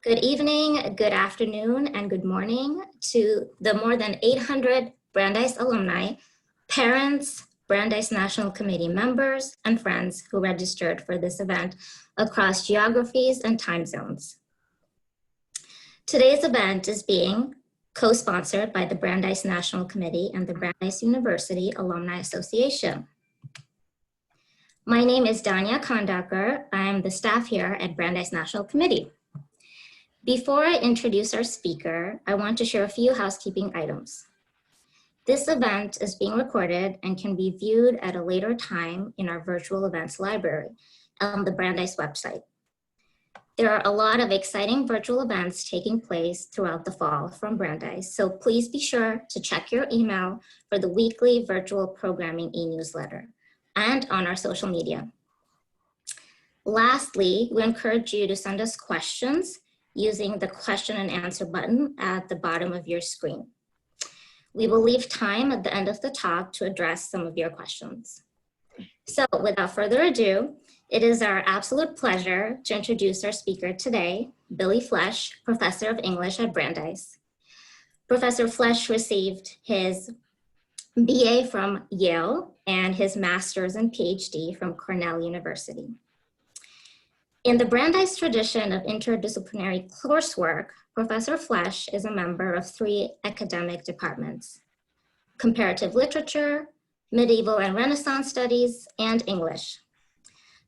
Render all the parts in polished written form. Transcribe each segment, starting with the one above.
Good evening, good afternoon, and good morning to the more than 800 Brandeis alumni, parents, Brandeis National Committee members, and friends who registered for this event across geographies and time zones. Today's event is being co-sponsored by the Brandeis National Committee and the Brandeis University Alumni Association. My name is Danya Kondaker. I am the staff here at Brandeis National Committee. Before I introduce our speaker, I want to share a few housekeeping items. This event is being recorded and can be viewed at a later time in our virtual events library on the Brandeis website. There are a lot of exciting virtual events taking place throughout the fall from Brandeis, so please be sure to check your email for the weekly virtual programming e-newsletter and on our social media. Lastly, we encourage you to send us questions using the question and answer button at the bottom of your screen. We will leave time at the end of the talk to address some of your questions. So without further ado, it is our absolute pleasure to introduce our speaker today, Billy Flesch, Professor of English at Brandeis. Professor Flesch received his BA from Yale and his master's and PhD from Cornell University. In the Brandeis tradition of interdisciplinary coursework, Professor Flesch is a member of 3 academic departments: comparative literature, medieval and Renaissance studies, and English.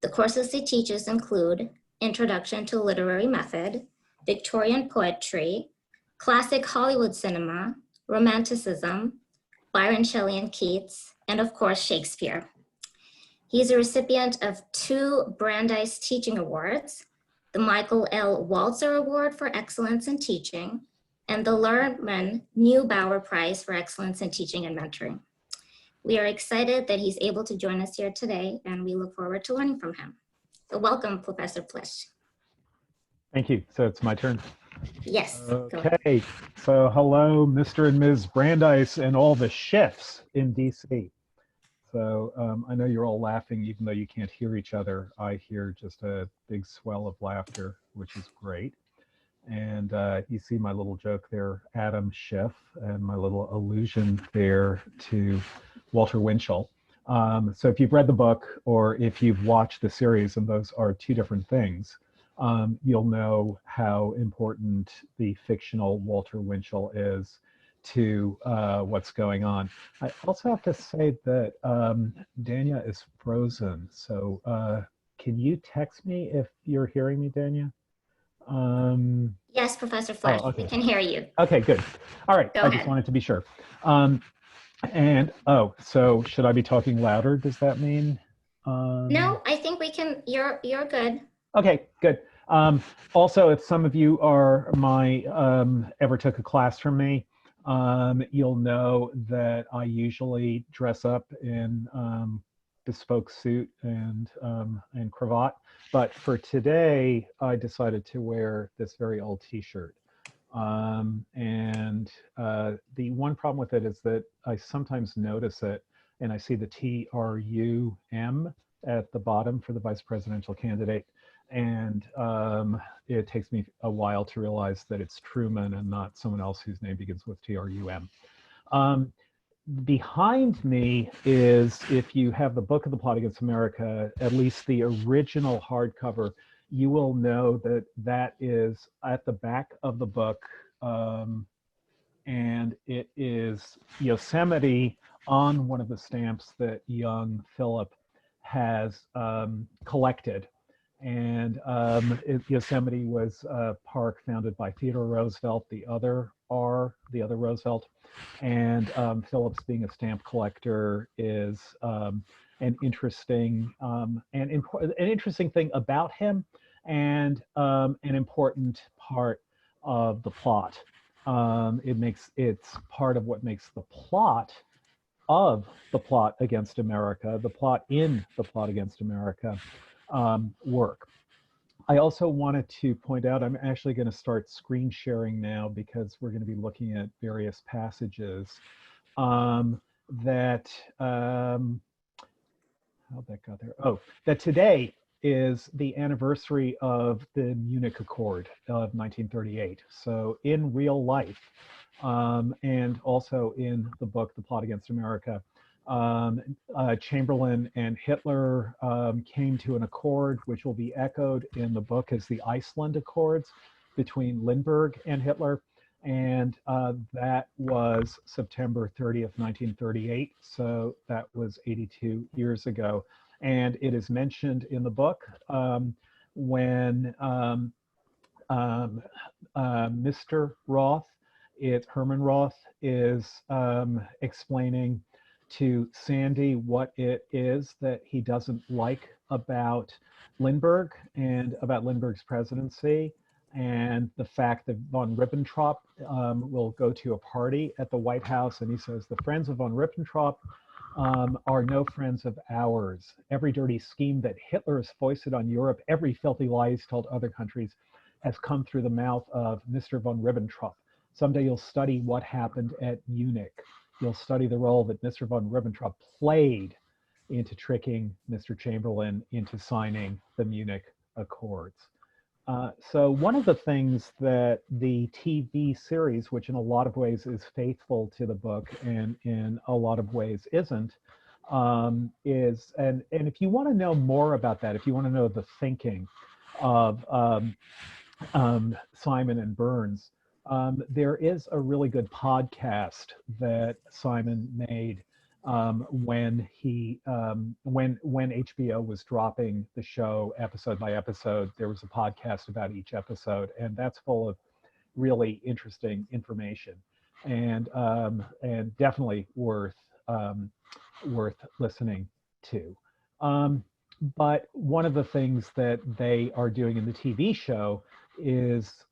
The courses he teaches include Introduction to Literary Method, Victorian Poetry, Classic Hollywood Cinema, Romanticism, Byron, Shelley, and Keats, and of course, Shakespeare. He's a recipient of 2 Brandeis Teaching Awards, the Michael L. Walzer Award for Excellence in Teaching, and the Lerman Neubauer Prize for Excellence in Teaching and Mentoring. We are excited that he's able to join us here today, and we look forward to learning from him. So welcome, Professor Flesch. Thank you. So it's my turn. Yes. Okay. So hello, Mr. and Ms. Brandeis and all the chefs in DC. So I know you're all laughing, even though you can't hear each other. I hear just a big swell of laughter, which is great. And you see my little joke there, Adam Schiff, and my little allusion there to Walter Winchell. So if you've read the book or if you've watched the series, and those are 2 different things, you'll know how important the fictional Walter Winchell is to what's going on. I also have to say that Danya is frozen. So can you text me if you're hearing me, Danya? Yes, Professor Flesch, okay. We can hear you. Okay, good. All right, Go I ahead. just wanted to be sure. So should I be talking louder? Does that mean? No, I think we can, you're good. Okay, good. Also, if some of you are ever took a class from me, you'll know that I usually dress up in bespoke suit and cravat. But for today, I decided to wear this very old t-shirt. The one problem with it is that I sometimes notice it and I see the TRUM at the bottom for the vice presidential candidate. And it takes me a while to realize that it's Truman and not someone else whose name begins with TRUM. Behind me is, if you have the Book of the Plot Against America, at least the original hardcover, you will know that that is at the back of the book, and it is Yosemite on one of the stamps that young Philip has collected. And Yosemite was a park founded by Theodore Roosevelt, the other Roosevelt. And Phillips, being a stamp collector, is an interesting thing about him, and an important part of the plot. It's part of what makes the plot of the Plot Against America, the plot in the Plot Against America, work. I also wanted to point out, I'm actually going to start screen sharing now because we're going to be looking at various passages that, how'd that got there? Oh, that today is the anniversary of the Munich Accord of 1938. So in real life, and also in the book, The Plot Against America, Chamberlain and Hitler came to an accord, which will be echoed in the book as the Iceland Accords between Lindbergh and Hitler. And that was September 30th, 1938. So that was 82 years ago. And it is mentioned in the book when Mr. Roth, Herman Roth, is explaining to Sandy what it is that he doesn't like about Lindbergh and about Lindbergh's presidency, and the fact that von Ribbentrop will go to a party at the White House, and he says, the friends of von Ribbentrop are no friends of ours. Every dirty scheme that Hitler has foisted on Europe, every filthy lie he's told other countries has come through the mouth of Mr. von Ribbentrop. Someday you'll study what happened at Munich. You'll study the role that Mr. von Ribbentrop played into tricking Mr. Chamberlain into signing the Munich Accords. So one of the things that the TV series, which in a lot of ways is faithful to the book and in a lot of ways isn't, is, and if you want to know more about that, if you want to know the thinking of Simon and Burns, there is a really good podcast that Simon made when HBO was dropping the show episode by episode. There was a podcast about each episode, and that's full of really interesting information, and definitely worth listening to. But one of the things that they are doing in the TV show is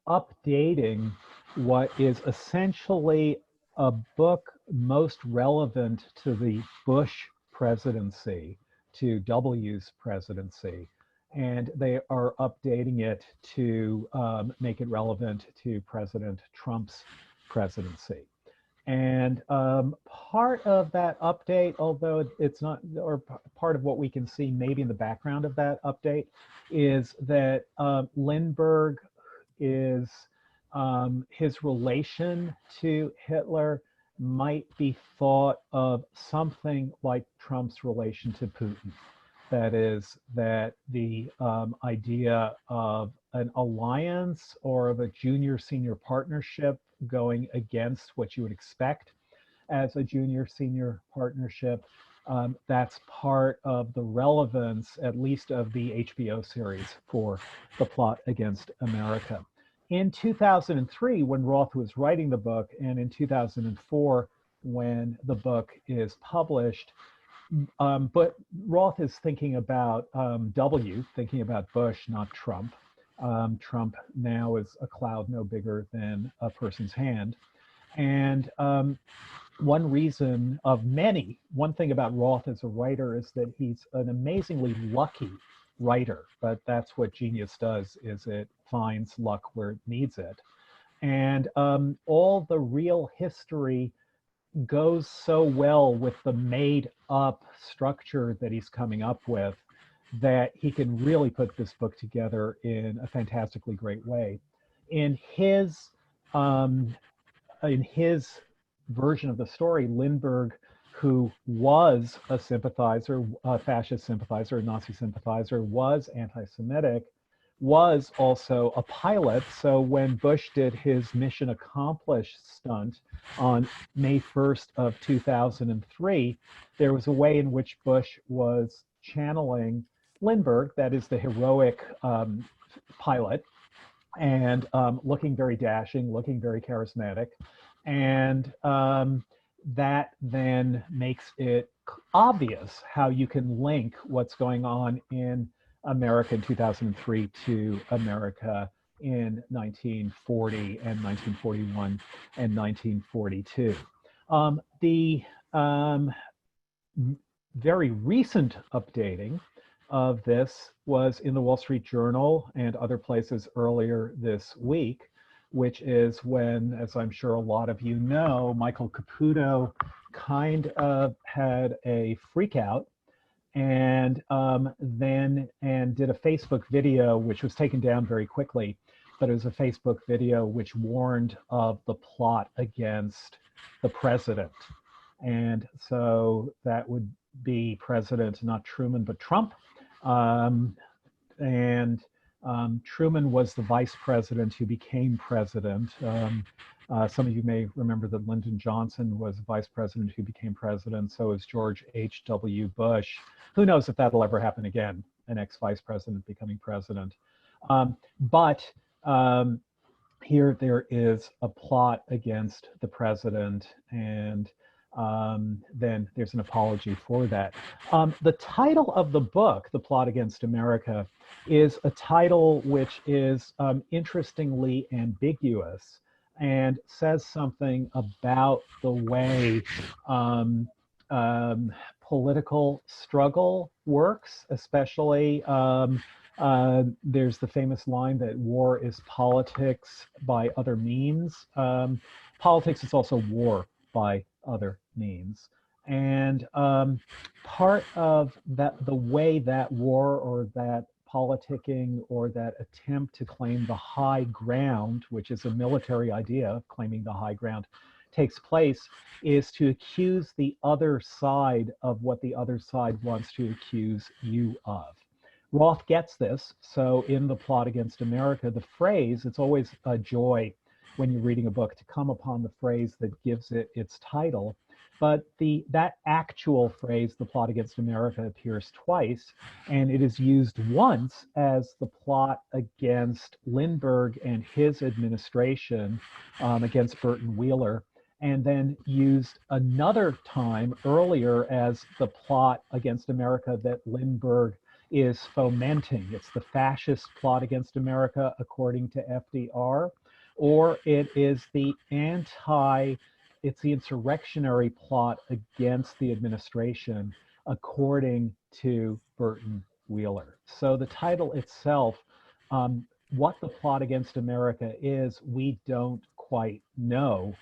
updating what is essentially a book most relevant to the Bush presidency, to W's presidency, and they are updating it to make it relevant to President Trump's presidency. And part of that update, although it's not, or part of what we can see maybe in the background of that update, is that Lindbergh is, his relation to Hitler might be thought of something like Trump's relation to Putin. That is, that the idea of an alliance or of a junior-senior partnership going against what you would expect as a junior-senior partnership, that's part of the relevance, at least of the HBO series, for The Plot Against America. In 2003, when Roth was writing the book, and in 2004, when the book is published, but Roth is thinking about thinking about Bush, not Trump. Trump now is a cloud no bigger than a person's hand. And one reason of many, one thing about Roth as a writer is that he's an amazingly lucky writer, but that's what genius does, is it finds luck where it needs it. And all the real history goes so well with the made up structure that he's coming up with that he can really put this book together in a fantastically great way. In his version of the story, Lindbergh, who was a sympathizer, a fascist sympathizer, a Nazi sympathizer, was anti-Semitic, was also a pilot. So when Bush did his mission accomplished stunt on May 1st of 2003, there was a way in which Bush was channeling Lindbergh, that is the heroic pilot, and looking very dashing, looking very charismatic. And that then makes it obvious how you can link what's going on in America in 2003 to America in 1940 and 1941 and 1942. The very recent updating of this was in the Wall Street Journal and other places earlier this week, which is when, as I'm sure a lot of you know, Michael Caputo kind of had a freak out and then did a Facebook video, which was taken down very quickly, but it was a Facebook video which warned of the plot against the president. And so that would be President, not Truman, but Trump. And Truman was the vice president who became president. Some of you may remember that Lyndon Johnson was vice president who became president. So is George H.W. Bush. Who knows if that'll ever happen again, an ex-vice president becoming president. But here there is a plot against the president, and then there's an apology for that. The title of the book, The Plot Against America, is a title which is interestingly ambiguous and says something about the way political struggle works, especially there's the famous line that war is politics by other means. Politics is also war by other means. And part of that, the way that war or that politicking or that attempt to claim the high ground, which is a military idea of claiming the high ground, takes place, is to accuse the other side of what the other side wants to accuse you of. Roth gets this. So in The Plot Against America, the phrase, it's always a joy when you're reading a book to come upon the phrase that gives it its title. But that actual phrase, The Plot Against America, appears twice, and it is used once as the plot against Lindbergh and his administration, against Burton Wheeler, and then used another time earlier as the plot against America that Lindbergh is fomenting. It's the fascist plot against America, according to FDR, or it is the insurrectionary plot against the administration, according to Burton Wheeler. So the title itself, what the plot against America is, we don't quite know,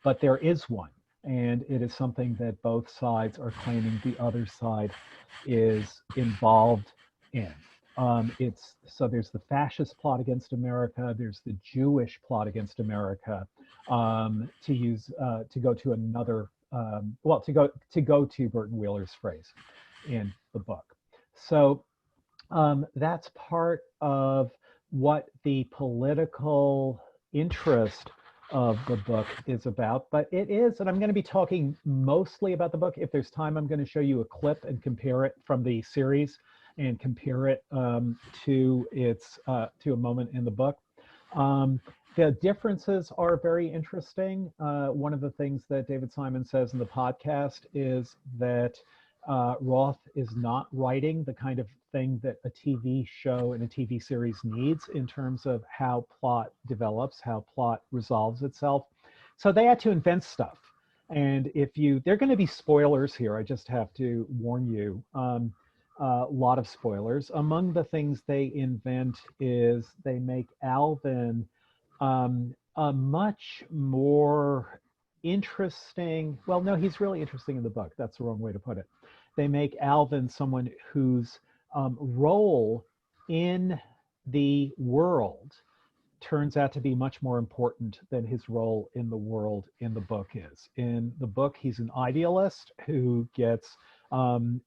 but there is one. And it is something that both sides are claiming the other side is involved in. So there's the fascist plot against America, there's the Jewish plot against America, to go to another, to go to Burton Wheeler's phrase in the book. So that's part of what the political interest of the book is about, but it is, and I'm going to be talking mostly about the book. If there's time, I'm going to show you a clip and compare it from the series and compare it to a moment in the book. The differences are very interesting. One of the things that David Simon says in the podcast is that Roth is not writing the kind of thing that a TV show and a TV series needs in terms of how plot develops, how plot resolves itself. So they had to invent stuff. And there are going to be spoilers here. I just have to warn you, a lot of spoilers. Among the things they invent is they make Alvin a much more interesting, well, no, he's really interesting in the book. That's the wrong way to put it. They make Alvin someone whose role in the world turns out to be much more important than his role in the world in the book is. In the book, he's an idealist who gets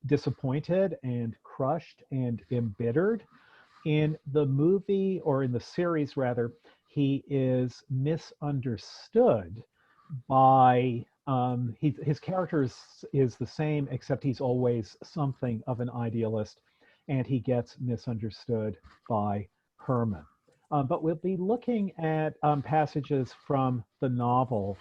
disappointed and crushed and embittered. In the movie, or in the series rather, he is misunderstood by, his character is the same, except he's always something of an idealist, and he gets misunderstood by Herman. But we'll be looking at passages from the novel.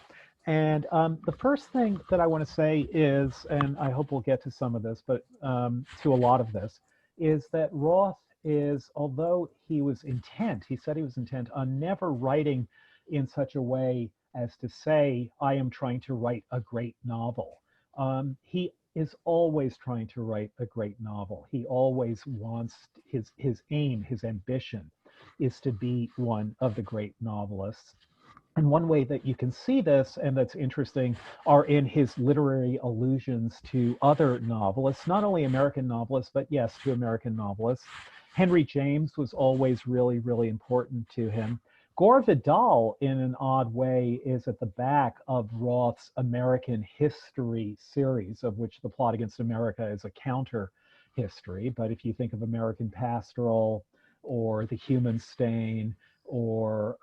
And the first thing that I want to say is, and I hope we'll get to some of this, but to a lot of this, is that Roth is, although he was intent, he said he was intent on never writing in such a way as to say, I am trying to write a great novel. He is always trying to write a great novel. He always wants, his aim, his ambition is to be one of the great novelists. And one way that you can see this, and that's interesting, are in his literary allusions to other novelists, not only American novelists, but yes, to American novelists. Henry James was always really, really important to him. Gore Vidal, in an odd way, is at the back of Roth's American History series, of which The Plot Against America is a counter history. But if you think of American Pastoral or The Human Stain or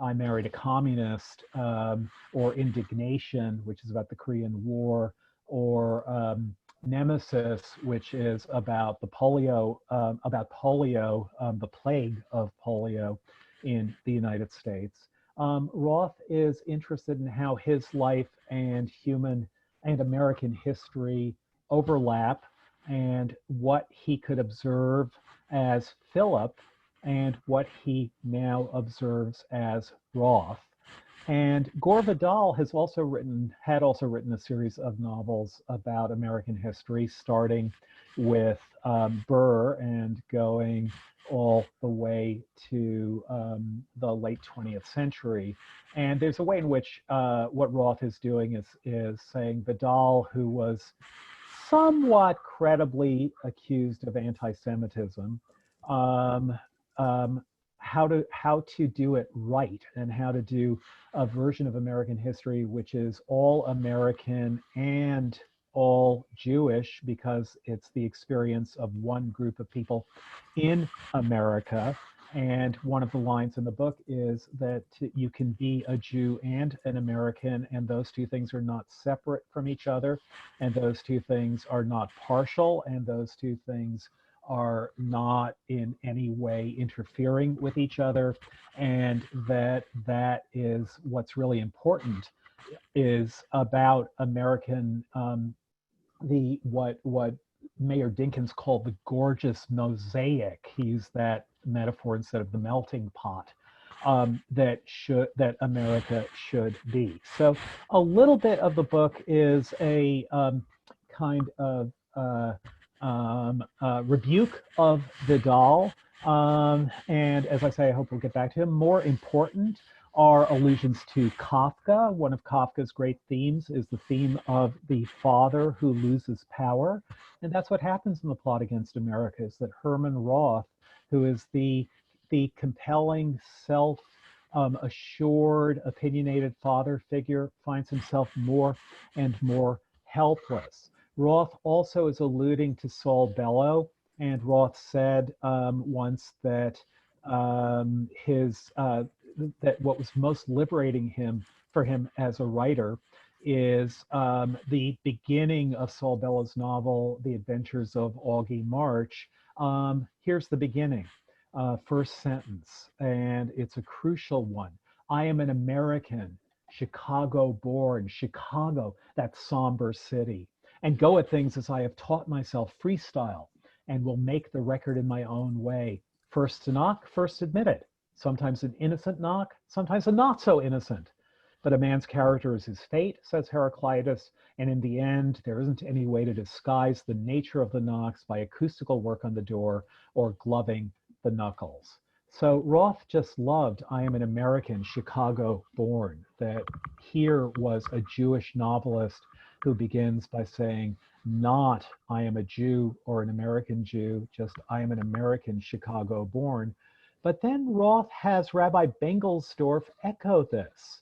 I Married a Communist, or Indignation, which is about the Korean War, or Nemesis, which is about the polio, the plague of polio in the United States. Roth is interested in how his life and human and American history overlap, and what he could observe as Philip and what he now observes as Roth. And Gore Vidal had also written a series of novels about American history, starting with Burr and going all the way to the late 20th century. And there's a way in which what Roth is doing is saying Vidal, who was somewhat credibly accused of anti-Semitism, um, how to do it right, and how to do a version of American history which is all American and all Jewish, because it's the experience of one group of people in America. And one of the lines in the book is that you can be a Jew and an American, and those two things are not separate from each other, and those two things are not partial, and those two things are not in any way interfering with each other, and that is what's really important, is about American, what Mayor Dinkins called the gorgeous mosaic. He used that metaphor instead of the melting pot, that America should be. So a little bit of the book is a kind of rebuke of Vidal. And as I say, I hope we'll get back to him. More important are allusions to Kafka. One of Kafka's great themes is the theme of the father who loses power. And that's what happens in The Plot Against America, is that Herman Roth, who is the compelling, assured, opinionated father figure, finds himself more and more helpless. Roth also is alluding to Saul Bellow, and Roth said once that that what was most liberating for him as a writer is the beginning of Saul Bellow's novel, The Adventures of Augie March. Here's the beginning, first sentence, and it's a crucial one. I am an American, Chicago born, Chicago, that somber city, and go at things as I have taught myself, freestyle, and will make the record in my own way. First to knock, first admit it. Sometimes an innocent knock, sometimes a not so innocent. But a man's character is his fate, says Heraclitus, and in the end, there isn't any way to disguise the nature of the knocks by acoustical work on the door or gloving the knuckles. So Roth just loved I am an American, Chicago born, that here was a Jewish novelist who begins by saying, not I am a Jew or an American Jew, just I am an American, Chicago born. But then Roth has Rabbi Bengelsdorf echo this.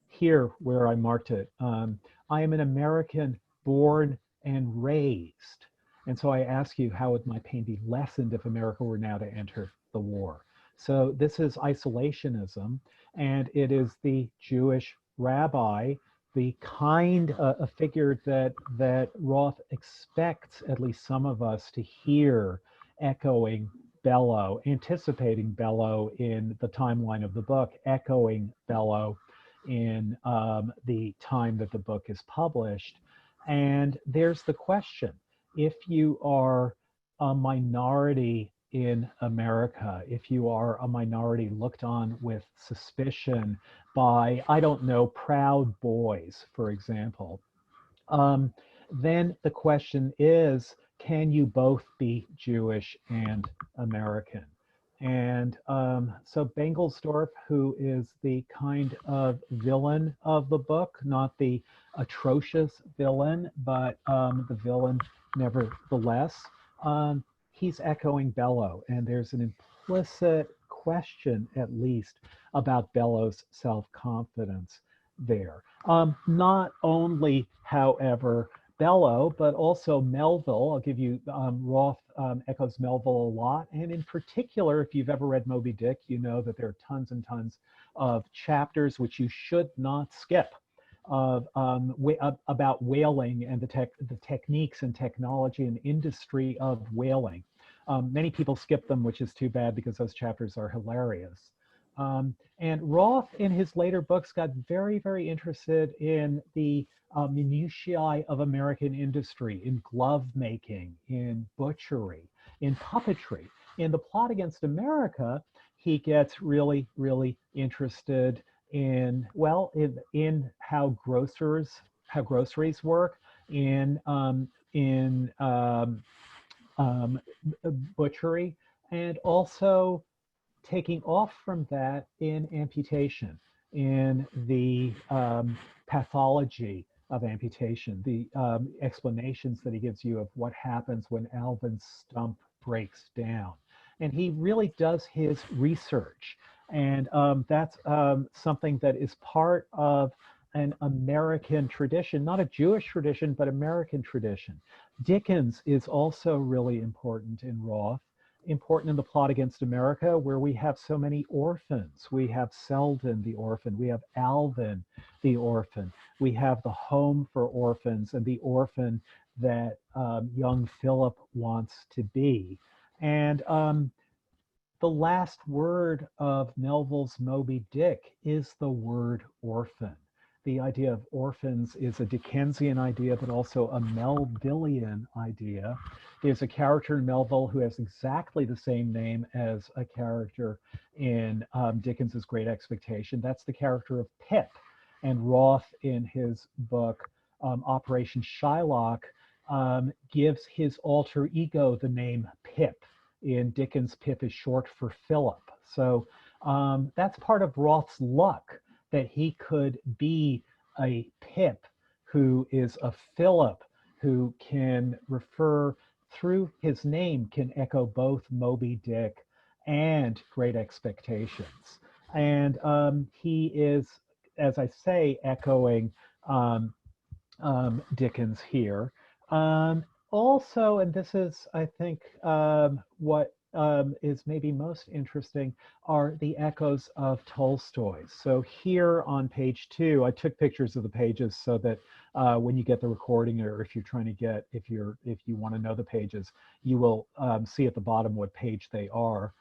Here, where I marked it, I am an American born and raised. And so I ask you, how would my pain be lessened if America were now to enter the war? So this is isolationism, and it is the Jewish rabbi, the kind of figure that Roth expects at least some of us to hear echoing Bellow, anticipating Bellow in the timeline of the book, echoing Bellow in the time that the book is published. And there's the question, if you are a minority in America, if you are a minority looked on with suspicion by, I don't know, Proud Boys, for example, then the question is, can you both be Jewish and American? And so Bengelsdorf, who is the kind of villain of the book, not the atrocious villain, but the villain nevertheless, he's echoing Bello. And there's an implicit question, at least, about Bello's self-confidence there. Not only, however, Bello, but also Melville. I'll give you Roth echoes Melville a lot. And in particular, if you've ever read Moby Dick, you know that there are tons and tons of chapters which you should not skip of about whaling and the techniques and technology and industry of whaling. Many people skip them, which is too bad because those chapters are hilarious. And Roth, in his later books, got very, very interested in the minutiae of American industry, in glove making, in butchery, in puppetry. In The Plot Against America, he gets really, really interested in, well, in how groceries work, in butchery, and also taking off from that in amputation, in the pathology of amputation, the explanations that he gives you of what happens when Alvin's stump breaks down. And he really does his research. And that's something that is part of an American tradition, not a Jewish tradition, but American tradition. Dickens is also really important in Roth, important in The Plot Against America, where we have so many orphans. We have Selden the orphan, we have Alvin the orphan, we have the home for orphans and the orphan that young Philip wants to be. And the last word of Melville's Moby Dick is the word orphan. The idea of orphans is a Dickensian idea, but also a Melvillian idea. There's a character in Melville who has exactly the same name as a character in Dickens's Great Expectation. That's the character of Pip. And Roth, in his book, Operation Shylock, gives his alter ego the name Pip. In Dickens, Pip is short for Philip. So that's part of Roth's luck, that he could be a Pip who is a Philip, who can refer through his name, can echo both Moby Dick and Great Expectations. And he is, as I say, echoing Dickens here. Also, and this is, I think, what is maybe most interesting, are the echoes of Tolstoy's. So here on page 2, I took pictures of the pages so that when you get the recording, or if you're trying to get, if you want to know the pages, you will see at the bottom what page they are.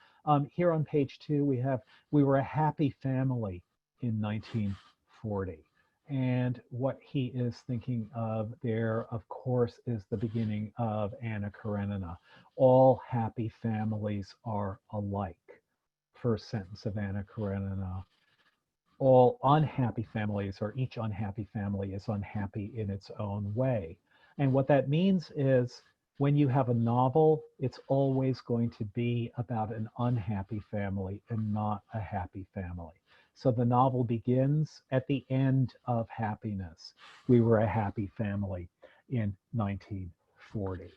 Here on page 2, we have, we were a happy family in 1940. And what he is thinking of there, of course, is the beginning of Anna Karenina. All happy families are alike. First sentence of Anna Karenina. All unhappy families, or each unhappy family is unhappy in its own way. And what that means is, when you have a novel, it's always going to be about an unhappy family and not a happy family. So the novel begins at the end of happiness. We were a happy family in 1940.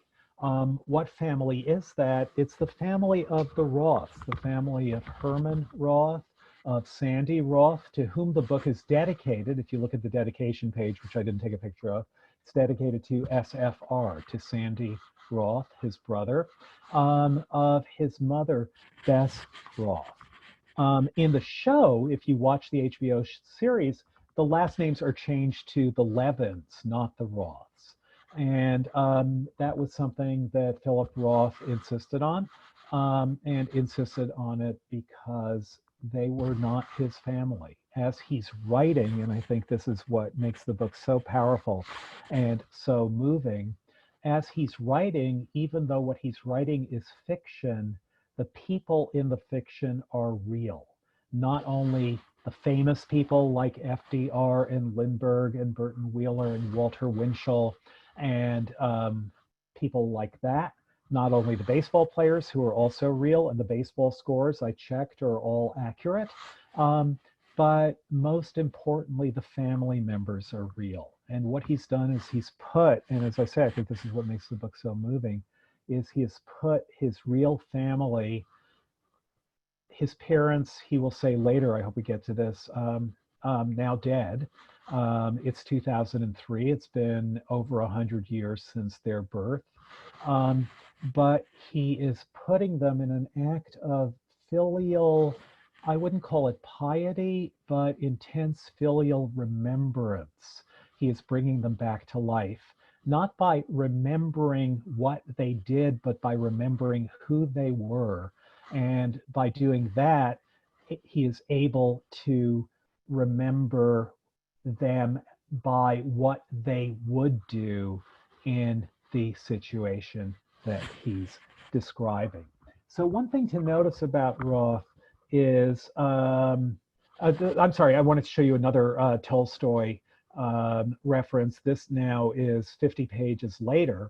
What family is that? It's the family of the Roths, the family of Herman Roth, of Sandy Roth, to whom the book is dedicated. If you look at the dedication page, which I didn't take a picture of, it's dedicated to SFR, to Sandy Roth, his brother, of his mother, Bess Roth. In the show, if you watch the HBO series, the last names are changed to the Levins, not the Roths. And that was something that Philip Roth insisted on, and insisted on it because they were not his family. As he's writing, and I think this is what makes the book so powerful and so moving, as he's writing, even though what he's writing is fiction, the people in the fiction are real. Not only the famous people like FDR and Lindbergh and Burton Wheeler and Walter Winchell and people like that, not only the baseball players who are also real, and the baseball scores I checked are all accurate, but most importantly, the family members are real. And what he's done is he's put, and as I say, I think this is what makes the book so moving, is he has put his real family, his parents, he will say later, I hope we get to this, now dead. It's 2003. It's been over 100 years since their birth. But he is putting them in an act of filial, I wouldn't call it piety, but intense filial remembrance. He is bringing them back to life, not by remembering what they did, but by remembering who they were. And by doing that, he is able to remember them by what they would do in the situation that he's describing. So one thing to notice about Roth is, I'm sorry, I wanted to show you another Tolstoy reference. This now is 50 pages later.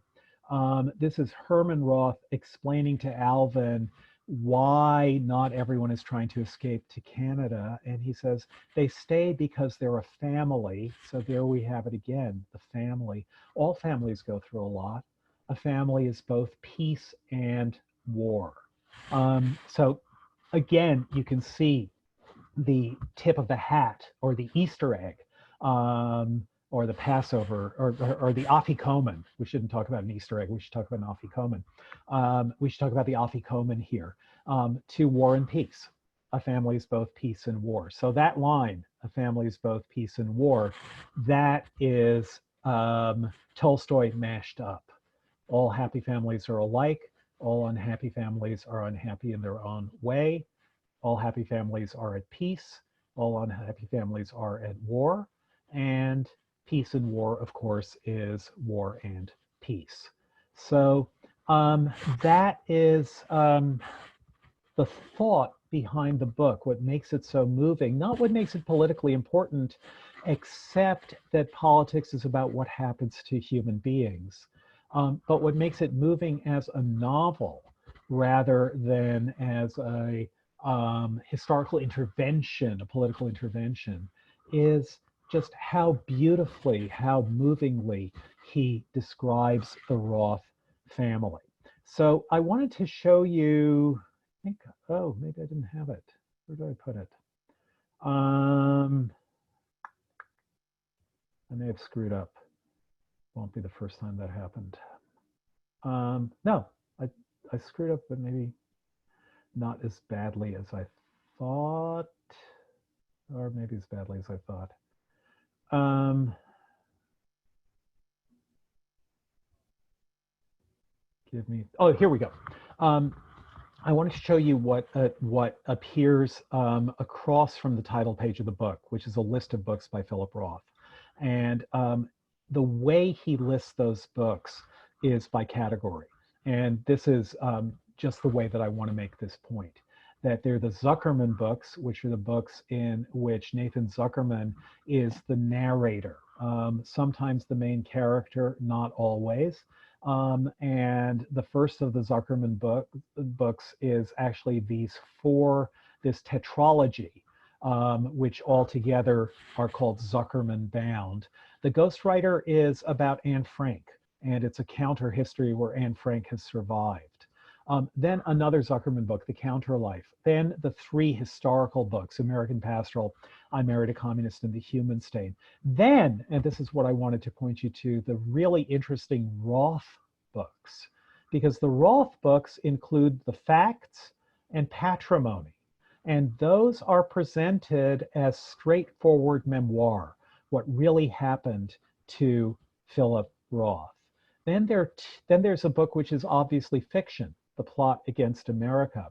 This is Herman Roth explaining to Alvin why not everyone is trying to escape to Canada. And he says, they stay because they're a family. So there we have it again, the family. All families go through a lot. A family is both peace and war. So again, you can see the tip of the hat or the Easter egg, or the Passover, or the Afikomen. We shouldn't talk about an Easter egg. We should talk about an Afikomen. We should talk about the Afikomen here. To war and peace. A family is both peace and war. So that line, a family is both peace and war, that is Tolstoy mashed up. All happy families are alike. All unhappy families are unhappy in their own way. All happy families are at peace. All unhappy families are at war. And peace and war, of course, is war and peace. So that is the thought behind the book, what makes it so moving, not what makes it politically important, except that politics is about what happens to human beings. But what makes it moving as a novel rather than as a historical intervention, a political intervention, is just how beautifully, how movingly he describes the Roth family. So I wanted to show you, I think, oh, maybe I didn't have it. Where did I put it? I may have screwed up. Won't be the first time that happened. No, I screwed up, but maybe not as badly as I thought, or maybe as badly as I thought. Give me, oh, here we go. I wanted to show you what appears across from the title page of the book, which is a list of books by Philip Roth. And the way he lists those books is by category. And this is just the way that I want to make this point, that they're the Zuckerman books, which are the books in which Nathan Zuckerman is the narrator, sometimes the main character, not always. And the first of the Zuckerman books is actually this tetralogy, which altogether are called Zuckerman Bound. The Ghostwriter is about Anne Frank, and it's a counter history where Anne Frank has survived. Then another Zuckerman book, The Counterlife. Then the three historical books, American Pastoral, I Married a Communist, and The Human Stain. Then, and this is what I wanted to point you to, the really interesting Roth books, because the Roth books include The Facts and Patrimony. And those are presented as straightforward memoir, what really happened to Philip Roth. Then there's a book which is obviously fiction, The Plot Against America.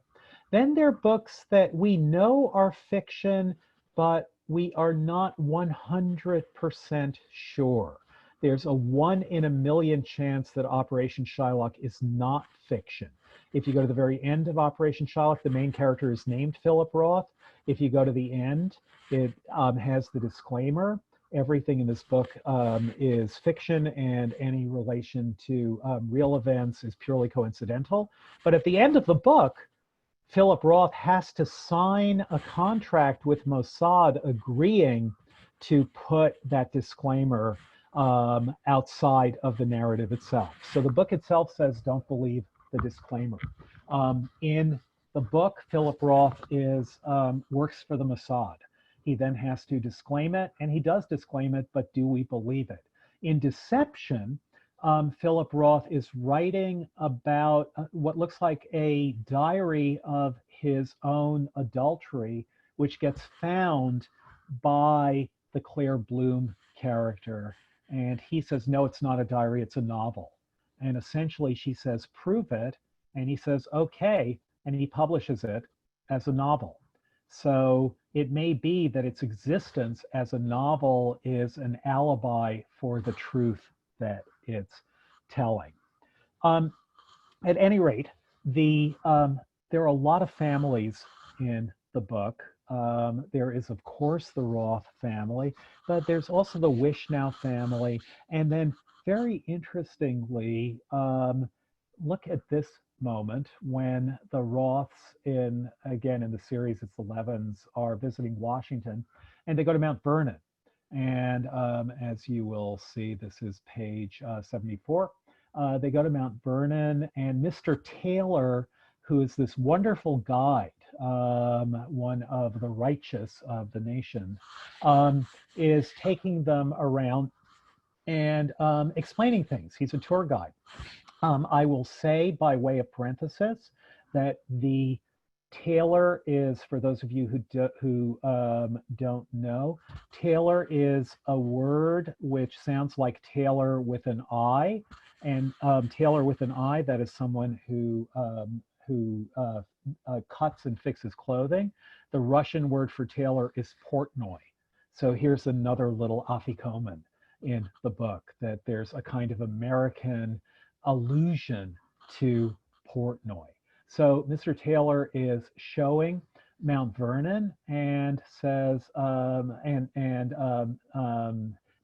Then there are books that we know are fiction, but we are not 100% sure. There's a 1 in a million chance that Operation Shylock is not fiction. If you go to the very end of Operation Shylock, the main character is named Philip Roth. If you go to the end, it has the disclaimer. everything in this book is fiction, and any relation to real events is purely coincidental. But at the end of the book, Philip Roth has to sign a contract with Mossad agreeing to put that disclaimer outside of the narrative itself. So the book itself says, don't believe the disclaimer. In the book, Philip Roth works for the Mossad. He then has to disclaim it, and he does disclaim it, but do we believe it? In Deception, Philip Roth is writing about what looks like a diary of his own adultery, which gets found by the Claire Bloom character. And he says, no, it's not a diary, it's a novel. And essentially she says, prove it. And he says, okay. And he publishes it as a novel. So it may be that its existence as a novel is an alibi for the truth that it's telling. At any rate, there are a lot of families in the book. There is, of course, the Roth family, but there's also the Wishnow family. And then very interestingly, look at this moment when the Roths again in the series, it's the Levins, are visiting Washington, and they go to Mount Vernon. And as you will see, this is page 74. They go to Mount Vernon, and Mr. Taylor, who is this wonderful guide, one of the righteous of the nation, is taking them around and explaining things. He's a tour guide. I will say, by way of parenthesis, that the Taylor is, for those of you who don't know, Taylor is a word which sounds like tailor with an I, and tailor with an I, that is someone who cuts and fixes clothing. The Russian word for tailor is Portnoy. So here's another little afikoman in the book, that there's a kind of American allusion to Portnoy. So Mr. Taylor is showing Mount Vernon and says,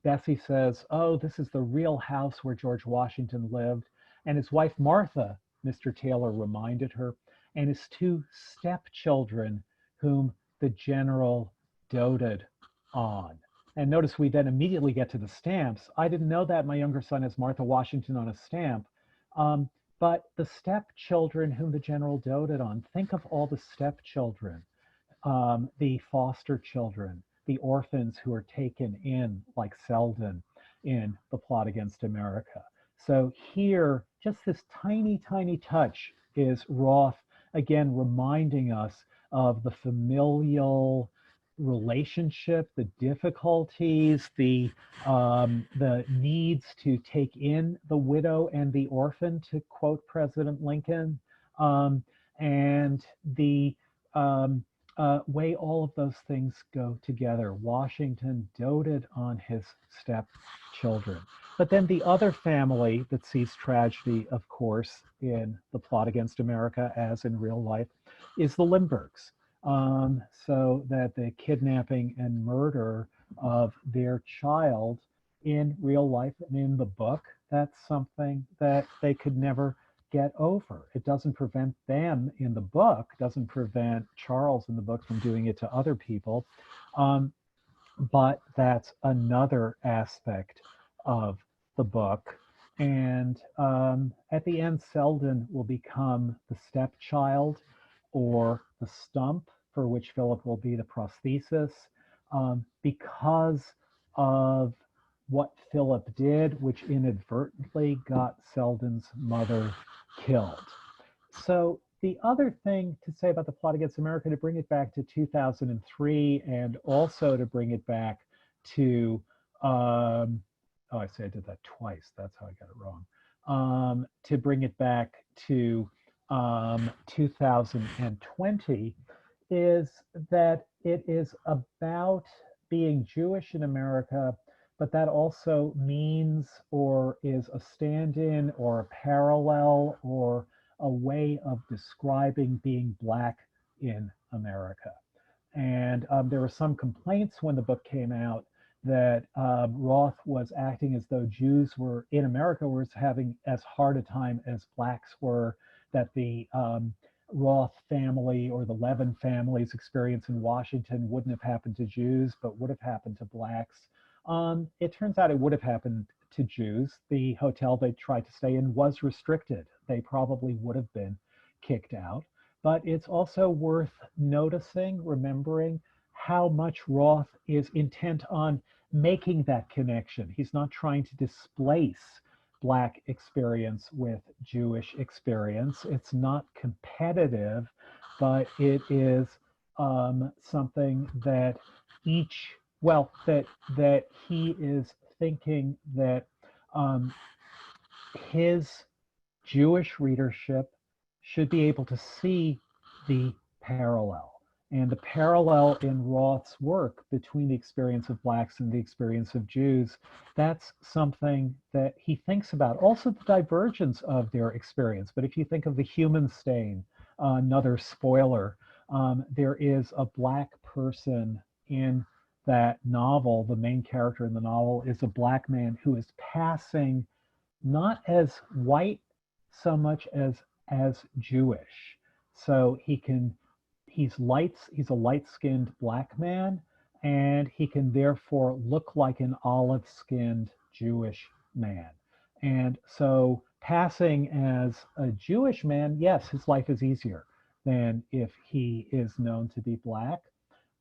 Bessie says, oh, this is the real house where George Washington lived. And his wife, Martha, Mr. Taylor reminded her, and his two stepchildren, whom the general doted on. And notice we then immediately get to the stamps. I didn't know that my younger son has Martha Washington on a stamp. But the stepchildren whom the general doted on, think of all the stepchildren, the foster children, the orphans who are taken in, like Selden in The Plot Against America. So here, just this tiny, tiny touch is Roth, again, reminding us of the familial relationship, the difficulties, the needs to take in the widow and the orphan, to quote President Lincoln, and the way all of those things go together. Washington doted on his stepchildren. But then the other family that sees tragedy, of course, in The Plot Against America, as in real life, is the Lindberghs. So that the kidnapping and murder of their child in real life and in the book, that's something that they could never get over. It doesn't prevent them in the book, doesn't prevent Charles in the book from doing it to other people. But that's another aspect of the book. And at the end, Selden will become the stepchild, or the stump, for which Philip will be the prosthesis, because of what Philip did, which inadvertently got Selden's mother killed. So the other thing to say about The Plot Against America, to bring it back to 2003, and also to bring it back to, oh, I say I did that twice. That's how I got it wrong. To bring it back to 2020, is that it is about being Jewish in America, but that also means, or is a stand-in or a parallel or a way of describing being Black in America. And there were some complaints when the book came out that Roth was acting as though Jews were in America were having as hard a time as blacks were, that the Roth family or the Levin family's experience in Washington wouldn't have happened to Jews, but would have happened to blacks. It turns out it would have happened to Jews. The hotel they tried to stay in was restricted. They probably would have been kicked out. But it's also worth noticing, remembering how much Roth is intent on making that connection. He's not trying to displace Black experience with Jewish experience. It's not competitive, but it is something that that he is thinking that um, his Jewish readership should be able to see the parallel. And the parallel in Roth's work between the experience of Blacks and the experience of Jews, that's something that he thinks about. Also, the divergence of their experience. But if you think of The Human Stain, another spoiler, there is a Black person in that novel. The main character in the novel is a Black man who is passing not as white so much as Jewish. So he's a light-skinned Black man, and he can therefore look like an olive-skinned Jewish man. And so passing as a Jewish man, yes, his life is easier than if he is known to be Black,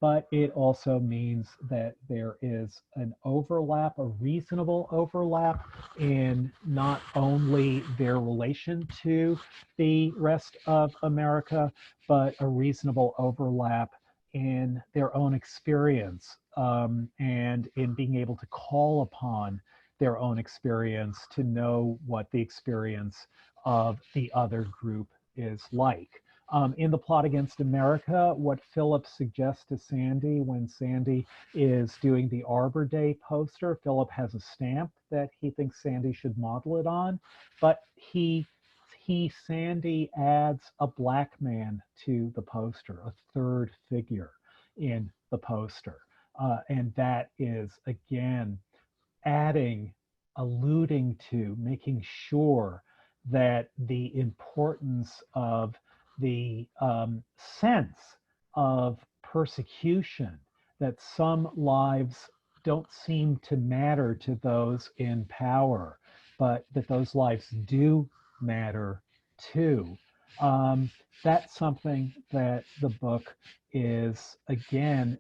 but it also means that there is an overlap, a reasonable overlap in not only their relation to the rest of America, but a reasonable overlap in their own experience and in being able to call upon their own experience to know what the experience of the other group is like. In The Plot Against America, what Philip suggests to Sandy when Sandy is doing the Arbor Day poster, Philip has a stamp that he thinks Sandy should model it on, but Sandy adds a Black man to the poster, a third figure in the poster. And that is, again, adding, alluding to, making sure that the importance of the sense of persecution, that some lives don't seem to matter to those in power, but that those lives do matter too. That's something that the book is, again,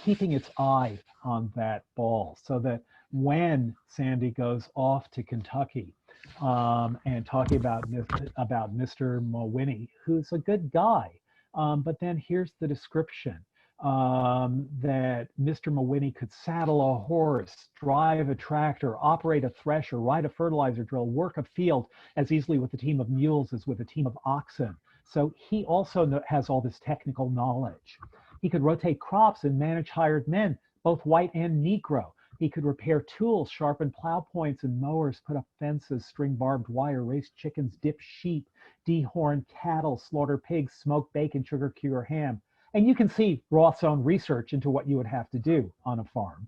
keeping its eye on that ball, so that when Sandy goes off to Kentucky and talking about Mr. Mawhinney, who's a good guy, but then here's the description that Mr. Mawhinney could saddle a horse, drive a tractor, operate a thresher, ride a fertilizer drill, work a field as easily with a team of mules as with a team of oxen. So he also has all this technical knowledge. He could rotate crops and manage hired men, both white and Negro. He could repair tools, sharpen plow points and mowers, put up fences, string barbed wire, raise chickens, dip sheep, dehorn cattle, slaughter pigs, smoke bacon, sugar cure ham. And you can see Roth's own research into what you would have to do on a farm.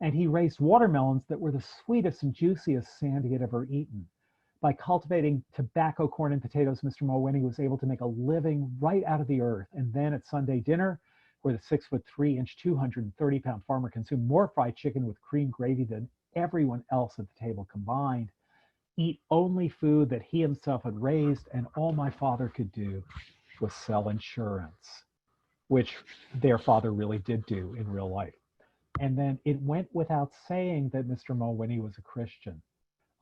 And he raised watermelons that were the sweetest and juiciest Sandy had ever eaten. By cultivating tobacco, corn, and potatoes, Mr. Mawhinney was able to make a living right out of the earth. And then at Sunday dinner, where the 6'3", 230-pound farmer consumed more fried chicken with cream gravy than everyone else at the table combined, eat only food that he himself had raised, and all my father could do was sell insurance, which their father really did do in real life. And then it went without saying that Mr. Mawhinney was a Christian,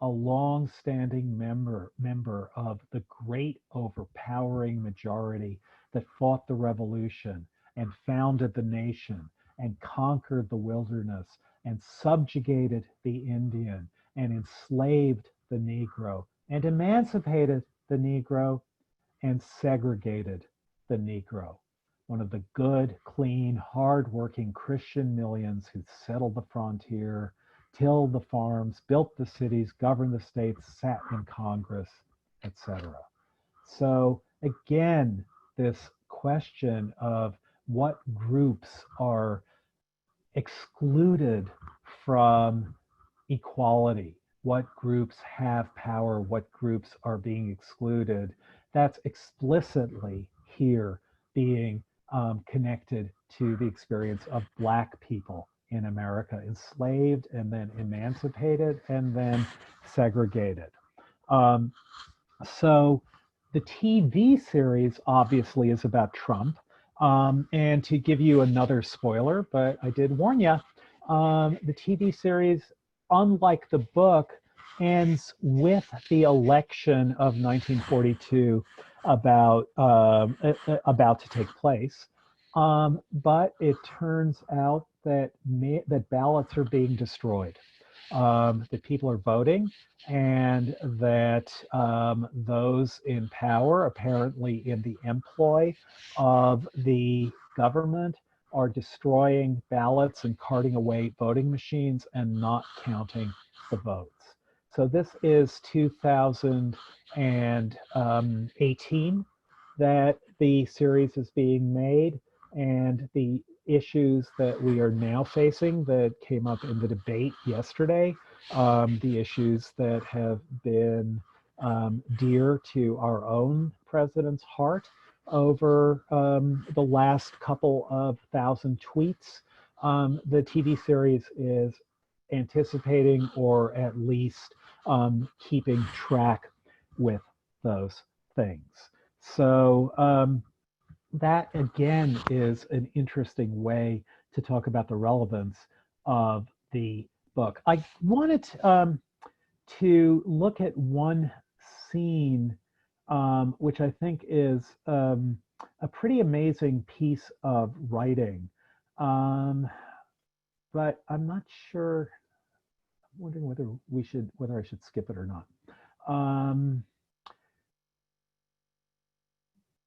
a long-standing member of the great overpowering majority that fought the revolution and founded the nation and conquered the wilderness and subjugated the Indian and enslaved the Negro and emancipated the Negro and segregated the Negro. One of the good, clean, hardworking Christian millions who settled the frontier, tilled the farms, built the cities, governed the states, sat in Congress, etc. So again, this question of what groups are excluded from equality, what groups have power, what groups are being excluded. That's explicitly here being connected to the experience of Black people in America, enslaved and then emancipated and then segregated. Um, so the TV series obviously is about Trump. And to give you another spoiler, but I did warn you, the TV series, unlike the book, ends with the election of 1942 about to take place. But it turns out that that ballots are being destroyed, that people are voting, and that those in power, apparently in the employ of the government, are destroying ballots and carting away voting machines and not counting the votes. So this is 2018 that the series is being made, and the issues that we are now facing that came up in the debate yesterday, the issues that have been dear to our own president's heart over the last couple of thousand tweets. The TV series is anticipating, or at least keeping track with those things. So that again is an interesting way to talk about the relevance of the book. I wanted to look at one scene, which I think is a pretty amazing piece of writing, but I'm not sure. I'm wondering whether I should skip it or not.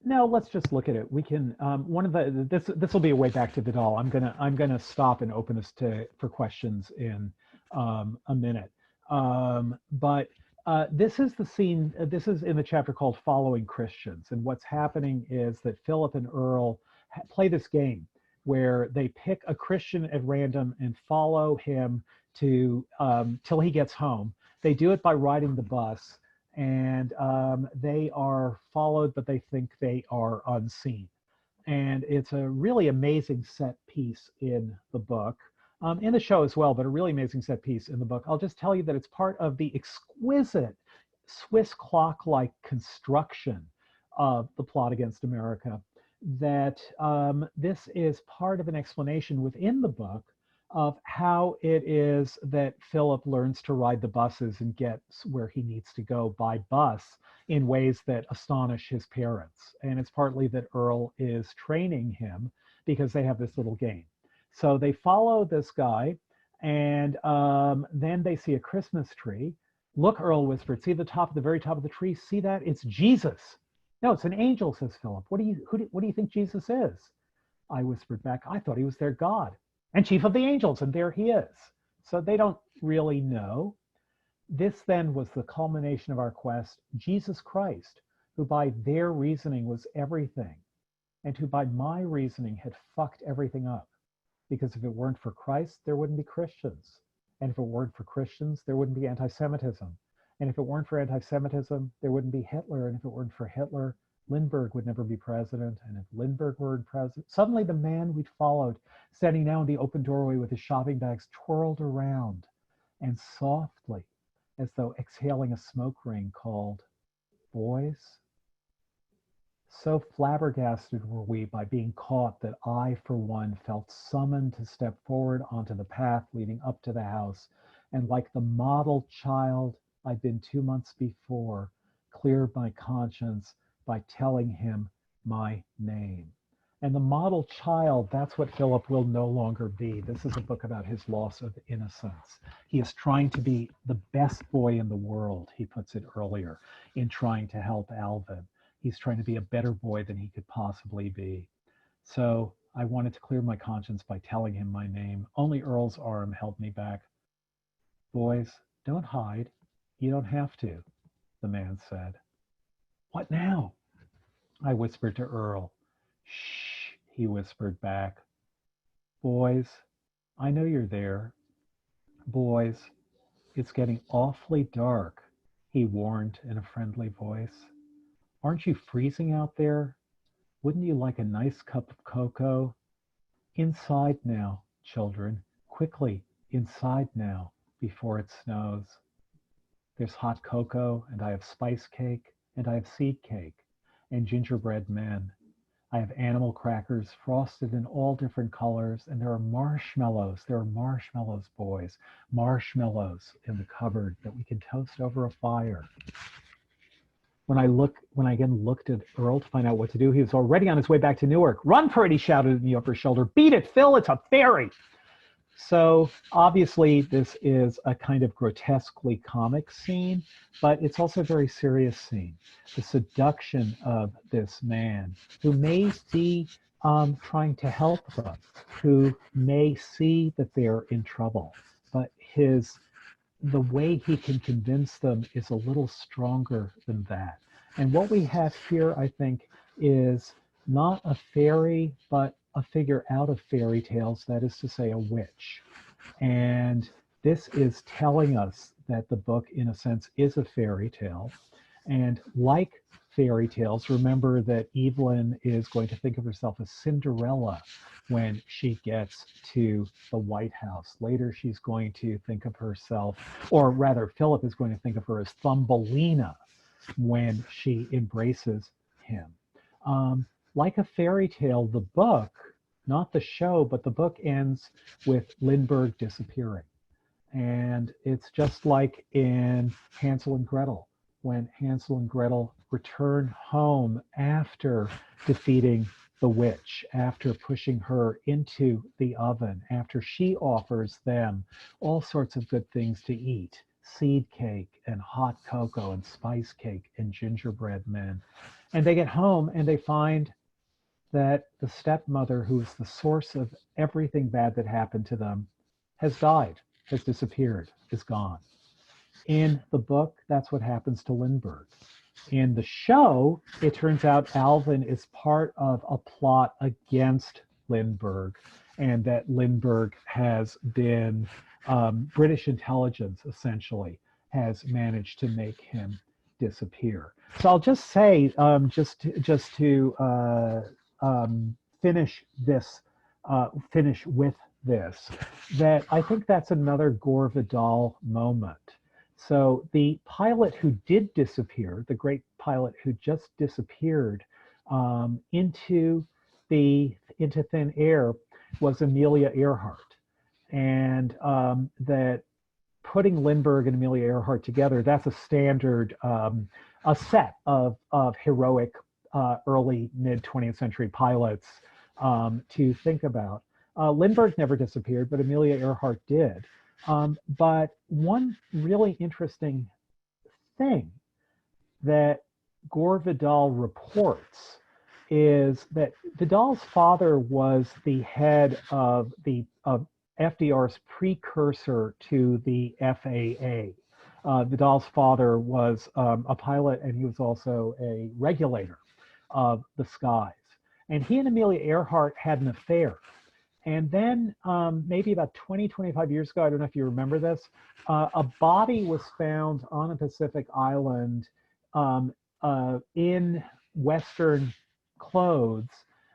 No, let's just look at it. We can, one of the, this will be a way back to Vidal. I'm gonna stop and open this for questions in a minute. But this is the scene, this is in the chapter called Following Christians. And what's happening is that Philip and Earl play this game where they pick a Christian at random and follow him to till he gets home. They do it by riding the bus, and they are followed, but they think they are unseen. And it's a really amazing set piece in the book, in the show as well, but a really amazing set piece in the book. I'll just tell you that it's part of the exquisite Swiss clock-like construction of the plot against America, that this is part of an explanation within the book of how it is that Philip learns to ride the buses and gets where he needs to go by bus in ways that astonish his parents. And it's partly that Earl is training him because they have this little game. So they follow this guy, and then they see a Christmas tree. Look, Earl whispered, see the very top of the tree? See that? It's Jesus. No, it's an angel, says Philip. What do you think Jesus is? I whispered back, I thought he was their God and chief of the angels, and there he is. So they don't really know. This then was the culmination of our quest, Jesus Christ, who by their reasoning was everything, and who by my reasoning had fucked everything up. Because if it weren't for Christ, there wouldn't be Christians. And if it weren't for Christians, there wouldn't be anti-Semitism. And if it weren't for anti-Semitism, there wouldn't be Hitler. And if it weren't for Hitler, Lindbergh would never be president. And if Lindbergh were president, suddenly the man we'd followed, standing now in the open doorway with his shopping bags, twirled around and softly, as though exhaling a smoke ring, called, "Boys." So flabbergasted were we by being caught that I, for one, felt summoned to step forward onto the path leading up to the house, and like the model child I'd been 2 months before, cleared my conscience by telling him my name. And the model child, that's what Philip will no longer be. This is a book about his loss of innocence. He is trying to be the best boy in the world, he puts it earlier, in trying to help Alvin. He's trying to be a better boy than he could possibly be. So I wanted to clear my conscience by telling him my name. Only Earl's arm held me back. "Boys, don't hide. You don't have to," the man said. "What now?" I whispered to Earl. "Shh," he whispered back. "Boys, I know you're there. Boys, it's getting awfully dark, he warned in a friendly voice. Aren't you freezing out there? Wouldn't you like a nice cup of cocoa? Inside now, children, quickly, inside now, before it snows. There's hot cocoa, and I have spice cake, and I have seed cake, and gingerbread men. I have animal crackers frosted in all different colors, and there are marshmallows. There are marshmallows, boys, marshmallows in the cupboard that we can toast over a fire. When I again looked at Earl to find out what to do, he was already on his way back to Newark. Run for it, he shouted in the upper shoulder. Beat it, Phil, it's a fairy. So obviously this is a kind of grotesquely comic scene, but it's also a very serious scene. The seduction of this man who may be trying to help them, who may see that they're in trouble, but the way he can convince them is a little stronger than that. And what we have here, I think, is not a fairy, but a figure out of fairy tales, that is to say, a witch. And this is telling us that the book, in a sense, is a fairy tale. And like fairy tales, remember that Evelyn is going to think of herself as Cinderella when she gets to the White House. Later, she's going to think of herself, or rather, Philip is going to think of her as Thumbelina when she embraces him. Like a fairy tale, the book, not the show, but the book ends with Lindbergh disappearing. And it's just like in Hansel and Gretel, when Hansel and Gretel return home after defeating the witch, after pushing her into the oven, after she offers them all sorts of good things to eat, seed cake and hot cocoa and spice cake and gingerbread men. And they get home and they find that the stepmother, who is the source of everything bad that happened to them, has died, has disappeared, is gone. In the book, that's what happens to Lindbergh. In the show, it turns out Alvin is part of a plot against Lindbergh, and that Lindbergh has been, British intelligence essentially has managed to make him disappear. So I'll just say, just to finish with this, that I think that's another Gore Vidal moment. So the pilot who did disappear, the great pilot who just disappeared into thin air, was Amelia Earhart, and that putting Lindbergh and Amelia Earhart together, that's a standard, a set of heroic early mid 20th century pilots to think about. Lindbergh never disappeared, but Amelia Earhart did. But one really interesting thing that Gore Vidal reports is that Vidal's father was the head of FDR's precursor to the FAA. Vidal's father was a pilot, and he was also a regulator of the skies. And he and Amelia Earhart had an affair. And then maybe about 20, 25 years ago, I don't know if you remember this, a body was found on a Pacific island in Western clothes.